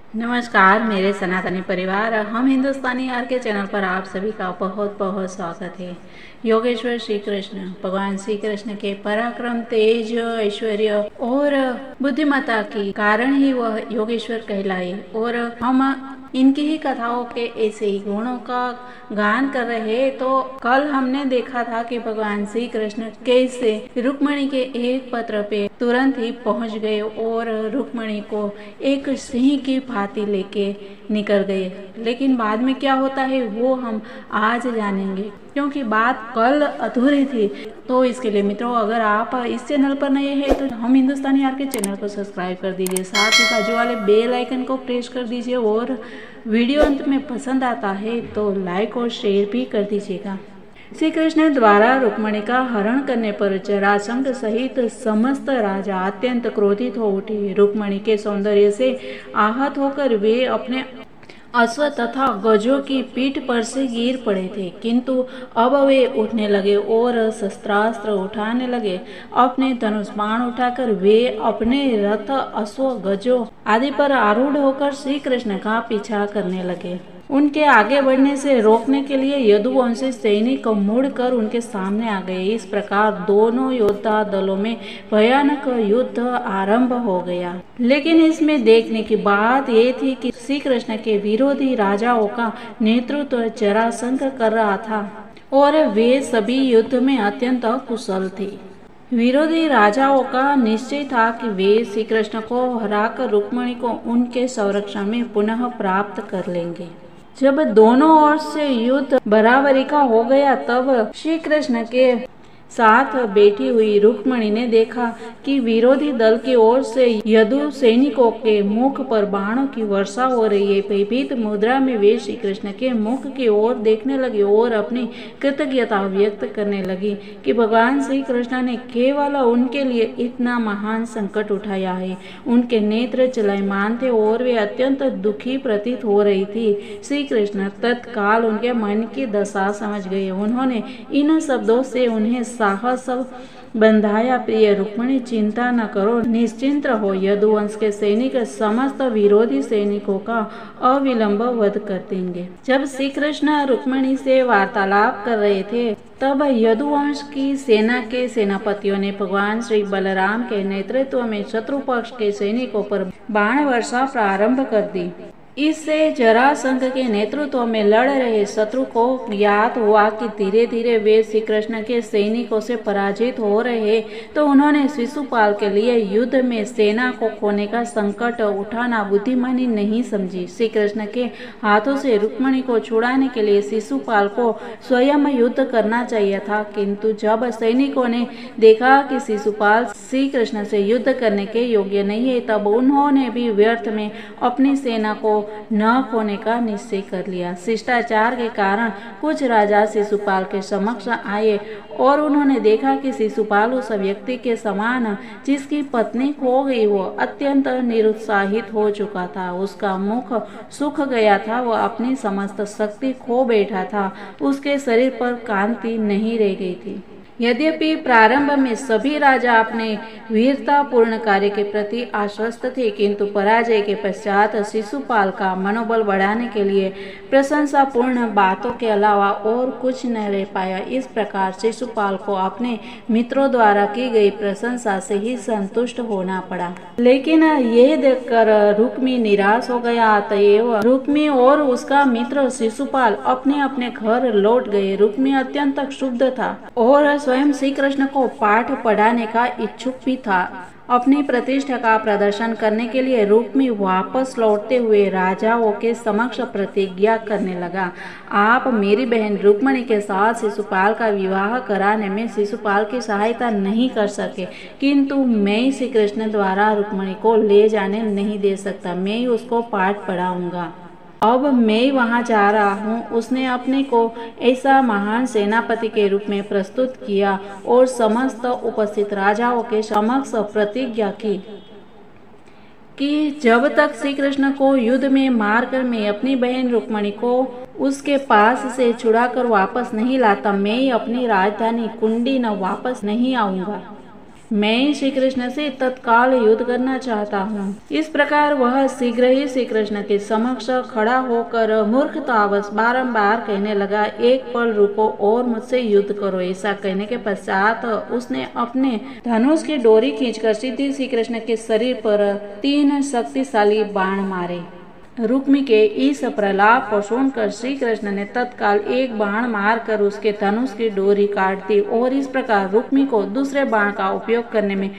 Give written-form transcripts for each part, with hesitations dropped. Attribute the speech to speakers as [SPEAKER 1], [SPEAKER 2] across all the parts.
[SPEAKER 1] नमस्कार मेरे सनातनी परिवार, हम हिंदुस्तानी आर के चैनल पर आप सभी का बहुत बहुत स्वागत है। योगेश्वर श्री कृष्ण भगवान श्री कृष्ण के पराक्रम, तेज, ऐश्वर्य और बुद्धिमत्ता के कारण ही वह योगेश्वर कहलाए और हम इनकी ही कथाओं के ऐसे ही गुणों का गान कर रहे हैं। तो कल हमने देखा था कि भगवान श्री कृष्ण कैसे रुक्मिणी के एक पत्र पे तुरंत ही पहुंच गए और रुक्मिणी को एक सिंह की भांति लेके निकल गए। लेकिन बाद में क्या होता है वो हम आज जानेंगे, क्योंकि बात कल अधूरी थी। तो इसके लिए मित्रों, अगर आप इस चैनल पर नए हैं तो हम हिंदुस्तानी आर के चैनल को सब्सक्राइब कर दीजिए, साथ ही बाजू वाले बेल आइकन को प्रेस कर दीजिए और वीडियो अंत में पसंद आता है तो लाइक और शेयर भी कर दीजिएगा। श्री कृष्ण द्वारा रुक्मिणी का हरण करने पर जरासंध सहित समस्त राजा अत्यंत क्रोधित हो उठे। रुक्मिणी के सौंदर्य से आहत होकर वे अपने अश्व तथा गजों की पीठ पर से गिर पड़े थे, किंतु अब वे उठने लगे और शस्त्रास्त्र उठाने लगे। अपने धनुष बाण उठाकर वे अपने रथ, अश्व, गजों आदि पर आरूढ़ होकर श्री कृष्ण का पीछा करने लगे। उनके आगे बढ़ने से रोकने के लिए यदुवंशी सैनिक मुड़कर उनके सामने आ गए। इस प्रकार दोनों योद्धा दलों में भयानक युद्ध आरंभ हो गया। लेकिन इसमें देखने की बात ये थी कि श्री कृष्ण के विरोधी राजाओं का नेतृत्व जरासंध कर रहा था और वे सभी युद्ध में अत्यंत कुशल थे। विरोधी राजाओं का निश्चय था कि वे श्री कृष्ण को हराकर रुक्मिणी को उनके संरक्षण में पुनः प्राप्त कर लेंगे। जब दोनों ओर से युद्ध बराबरी का हो गया, तब श्री कृष्ण के साथ बैठी हुई रुक्मिणी ने देखा कि विरोधी दल की ओर से यदु सैनिकों के मुख पर बाणों की वर्षा हो रही है। भयभीत मुद्रा में वे श्री कृष्ण के मुख की ओर देखने लगी और अपनी कृतज्ञता व्यक्त करने लगी कि भगवान श्री कृष्ण ने केवल उनके लिए इतना महान संकट उठाया है। उनके नेत्र चलायमान थे और वे अत्यंत दुखी प्रतीत हो रही थी। श्री कृष्ण तत्काल उनके मन की दशा समझ गए। उन्होंने इन शब्दों से उन्हें साहस बंधाया। प्रिय रुक्मिणी, चिंता न करो, निश्चिंत रहो। यदुवंश के सैनिक समस्त विरोधी सैनिकों का अविलंब वध कर देंगे। जब श्री कृष्ण रुक्मिणी से वार्तालाप कर रहे थे, तब यदुवंश की सेना के सेनापतियों ने भगवान श्री बलराम के नेतृत्व में शत्रु पक्ष के सैनिकों पर बाण वर्षा प्रारंभ कर दी। इससे जरासंध के नेतृत्व में लड़ रहे शत्रु को ज्ञात हुआ कि धीरे धीरे वे श्री कृष्ण के सैनिकों से पराजित हो रहे, तो उन्होंने शिशुपाल के लिए युद्ध में सेना को खोने का संकट उठाना बुद्धिमानी नहीं समझी। श्री कृष्ण के हाथों से रुक्मिणी को छुड़ाने के लिए शिशुपाल को स्वयं युद्ध करना चाहिए था, किंतु जब सैनिकों ने देखा कि शिशुपाल श्री कृष्ण से युद्ध करने के योग्य नहीं है, तब उन्होंने भी व्यर्थ में अपनी सेना को न खोने का निश्चय कर लिया। शिष्टाचार के कारण कुछ राजा शिशुपाल के समक्ष आए और उन्होंने देखा कि शिशुपाल उस व्यक्ति के समान जिसकी पत्नी खो गई, वो अत्यंत निरुत्साहित हो चुका था। उसका मुख सूख गया था, वह अपनी समस्त शक्ति खो बैठा था, उसके शरीर पर कांति नहीं रह गई थी। यद्यपि प्रारंभ में सभी राजा अपने वीरतापूर्ण कार्य के प्रति आश्वस्त थे, किंतु पराजय के पश्चात शिशुपाल का मनोबल बढ़ाने के लिए प्रशंसापूर्ण बातों के अलावा और कुछ न रह पाया। इस प्रकार शिशुपाल को अपने मित्रों द्वारा की गई प्रशंसा से ही संतुष्ट होना पड़ा। लेकिन यह देखकर रुक्मी निराश हो गया। अतएव रुक्मी और उसका मित्र शिशुपाल अपने अपने घर लौट गए। रुक्मी अत्यंत क्षुब्ध था और स्वयं श्री कृष्ण को पाठ पढ़ाने का इच्छुक भी था। अपनी प्रतिष्ठा का प्रदर्शन करने के लिए रुक्मी वापस लौटते हुए राजाओं के समक्ष प्रतिज्ञा करने लगा, आप मेरी बहन रुक्मिणी के साथ शिशुपाल का विवाह कराने में शिशुपाल की सहायता नहीं कर सके, किंतु मैं श्री कृष्ण द्वारा रुक्मिणी को ले जाने नहीं दे सकता। मैं उसको पाठ पढ़ाऊंगा। अब मैं वहां जा रहा हूं। उसने अपने को ऐसा महान सेनापति के रूप में प्रस्तुत किया और समस्त उपस्थित राजाओं के समक्ष प्रतिज्ञा की कि जब तक श्री कृष्ण को युद्ध में मारकर मैं अपनी बहन रुक्मिणी को उसके पास से छुड़ाकर वापस नहीं लाता, मैं अपनी राजधानी कुंडी न वापस नहीं आऊंगा। मैं श्री कृष्ण से तत्काल युद्ध करना चाहता हूँ। इस प्रकार वह शीघ्र ही श्री कृष्ण के समक्ष खड़ा होकर मूर्खतावश बारंबार कहने लगा, एक पल रुको और मुझसे युद्ध करो। ऐसा कहने के पश्चात उसने अपने धनुष की डोरी खींचकर सीधे श्री कृष्ण के शरीर पर 3 शक्तिशाली बाण मारे। रुक्मी के इस प्रलाप को सुनकर श्री कृष्ण ने तत्काल एक बाण मारकर उसके धनुष की डोरी काट दी और इस प्रकार रुक्मी को दूसरे बाण का उपयोग करने में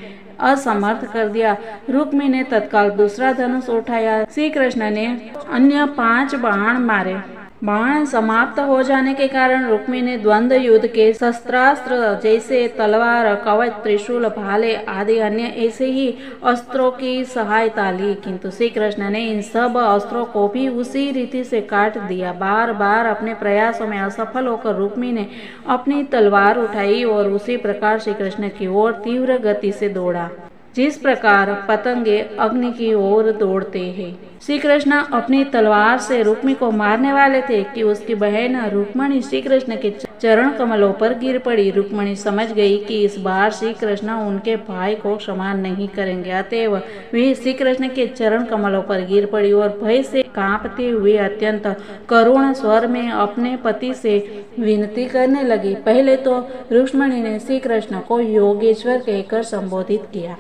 [SPEAKER 1] असमर्थ कर दिया। रुक्मी ने तत्काल दूसरा धनुष उठाया। श्री कृष्ण ने अन्य 5 बाण मारे। बाण समाप्त हो जाने के कारण रुक्मी ने द्वंद्व युद्ध के शस्त्रास्त्र जैसे तलवार, कवच, त्रिशूल, भाले आदि अन्य ऐसे ही अस्त्रों की सहायता ली, किंतु श्री कृष्ण ने इन सब अस्त्रों को भी उसी रीति से काट दिया। बार बार अपने प्रयासों में असफल होकर रुक्मी ने अपनी तलवार उठाई और उसी प्रकार श्री कृष्ण की ओर तीव्र गति से दौड़ा, जिस प्रकार पतंगे अग्नि की ओर दौड़ते हैं। श्री कृष्ण अपनी तलवार से रुक्मी को मारने वाले थे कि उसकी बहन रुक्मणी श्री कृष्ण के चरण कमलों पर गिर पड़ी। रुक्मणी समझ गई कि इस बार श्री कृष्ण उनके भाई को क्षमा नहीं करेंगे, अतएव वे श्री कृष्ण के चरण कमलों पर गिर पड़ी और भय से कांपते हुए अत्यंत करुण स्वर में अपने पति से विनती करने लगी। पहले तो रुक्मणी ने श्री कृष्ण को योगेश्वर कहकर संबोधित किया।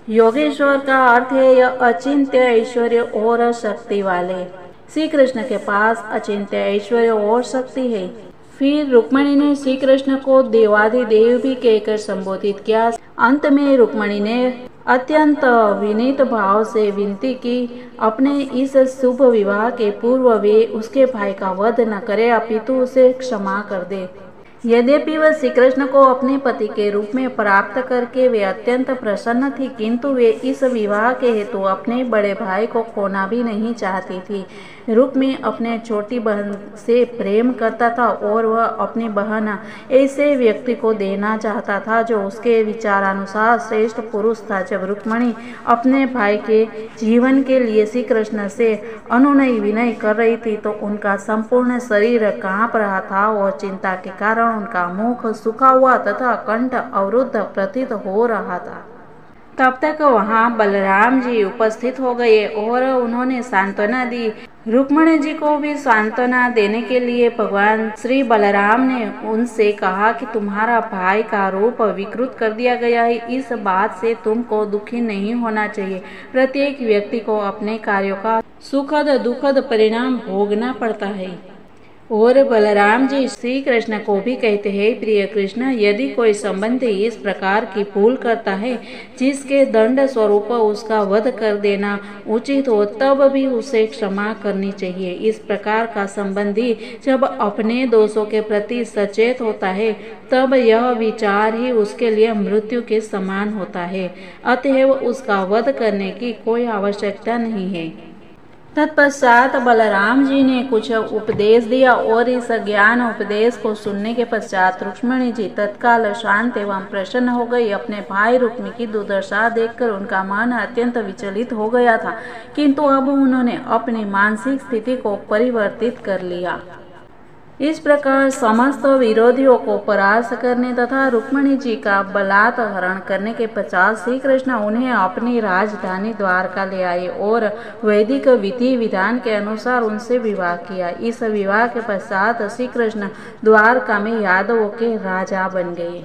[SPEAKER 1] योगेश्वर का अर्थ है यह अचिंत्य ऐश्वर्य और शक्ति वाले। श्री कृष्ण के पास अचिंत्य ऐश्वर्य और शक्ति है। फिर रुक्मणी ने श्री कृष्ण को देवाधिदेव भी कहकर संबोधित किया। अंत में रुक्मणी ने अत्यंत विनीत भाव से विनती की, अपने इस शुभ विवाह के पूर्व वे उसके भाई का वध न करे, अपितु उसे क्षमा कर दे। यद्यपि वह श्री कृष्ण को अपने पति के रूप में प्राप्त करके वे अत्यंत प्रसन्न थी, किंतु वे इस विवाह के हेतु अपने बड़े भाई को खोना भी नहीं चाहती थी। रुक्मी अपने छोटी बहन से प्रेम करता था और वह अपनी बहन ऐसे व्यक्ति को देना चाहता था जो उसके विचारानुसार श्रेष्ठ पुरुष था। जब रुक्मणी अपने भाई के जीवन के लिए श्री कृष्ण से अनुनय विनय कर रही थी तो उनका संपूर्ण शरीर कांप रहा था और चिंता के कारण उनका मुख सूखा हुआ तथा कंठ अवरुद्ध प्रतीत हो रहा था। तब तक वहां बलराम जी उपस्थित हो गए और उन्होंने सांत्वना दी। रुक्मणी जी को भी सांत्वना देने के लिए भगवान श्री बलराम ने उनसे कहा कि तुम्हारा भाई का रूप विकृत कर दिया गया है, इस बात से तुमको दुखी नहीं होना चाहिए। प्रत्येक व्यक्ति को अपने कार्यों का सुखद दुखद परिणाम भोगना पड़ता है। और बलराम जी श्री कृष्ण को भी कहते हैं, प्रिय कृष्ण, यदि कोई संबंधी इस प्रकार की भूल करता है जिसके दंड स्वरूप उसका वध कर देना उचित हो, तब भी उसे क्षमा करनी चाहिए। इस प्रकार का संबंधी जब अपने दोषों के प्रति सचेत होता है तब यह विचार ही उसके लिए मृत्यु के समान होता है, अतएव उसका वध करने की कोई आवश्यकता नहीं है। तत्पश्चात बलराम जी ने कुछ उपदेश दिया और इस ज्ञान उपदेश को सुनने के पश्चात रुक्मिणी जी तत्काल शांत एवं प्रसन्न हो गई। अपने भाई रुक्मी की दुर्दशा देखकर उनका मन अत्यंत विचलित हो गया था, किंतु अब उन्होंने अपनी मानसिक स्थिति को परिवर्तित कर लिया। इस प्रकार समस्त विरोधियों को परास्त करने तथा रुक्मिणी जी का बलात्कार करने के पश्चात श्री कृष्ण उन्हें अपनी राजधानी द्वारका ले आए और वैदिक विधि विधान के अनुसार उनसे विवाह किया। इस विवाह के पश्चात श्री कृष्ण द्वारका में यादवों के राजा बन गए।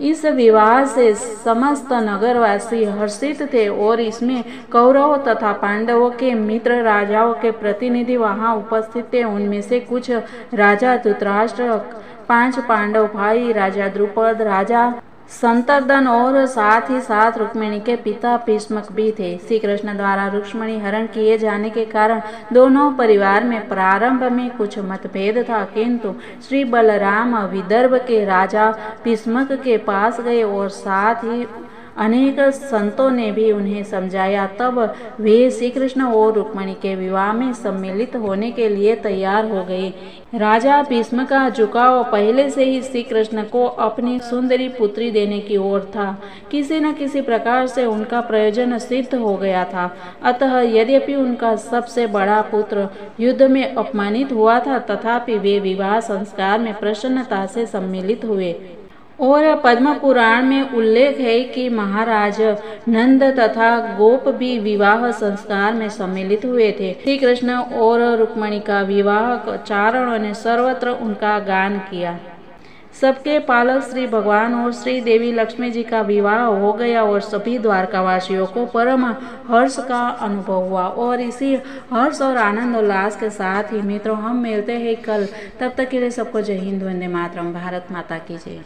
[SPEAKER 1] इस विवाह से समस्त नगरवासी हर्षित थे और इसमें कौरवों तथा पांडवों के मित्र राजाओं के प्रतिनिधि वहां उपस्थित थे। उनमें से कुछ राजा धृतराष्ट्र, 5 पांडव भाई, राजा द्रुपद, राजा शंतर्दन और साथ ही साथ रुक्मिणी के पिता भीष्मक भी थे। श्री कृष्ण द्वारा रुक्मिणी हरण किए जाने के कारण दोनों परिवार में प्रारंभ में कुछ मतभेद था, किंतु श्री बलराम विदर्भ के राजा भीष्मक के पास गए और साथ ही अनेक संतों ने भी उन्हें समझाया। तब वे श्री कृष्ण और रुक्मिणी के विवाह में सम्मिलित होने के लिए तैयार हो गए। राजा भीष्म का झुकाव पहले से ही श्री कृष्ण को अपनी सुंदरी पुत्री देने की ओर था। किसी न किसी प्रकार से उनका प्रयोजन सिद्ध हो गया था। अतः यद्यपि उनका सबसे बड़ा पुत्र युद्ध में अपमानित हुआ था, तथापि वे विवाह संस्कार में प्रसन्नता से सम्मिलित हुए और पद्म पुराण में उल्लेख है कि महाराज नंद तथा गोप भी विवाह संस्कार में सम्मिलित हुए थे। श्री कृष्ण और रुक्मिणी का विवाह चारणों ने सर्वत्र उनका गान किया। सबके पालक श्री भगवान और श्री देवी लक्ष्मी जी का विवाह हो गया और सभी द्वारकावासियों को परम हर्ष का अनुभव हुआ। और इसी हर्ष और आनंद उल्लास के साथ ही मित्रों हम मिलते हैं कल। तब तक के लिए सबको जय हिंद, वंदे मातरम, भारत माता की जय।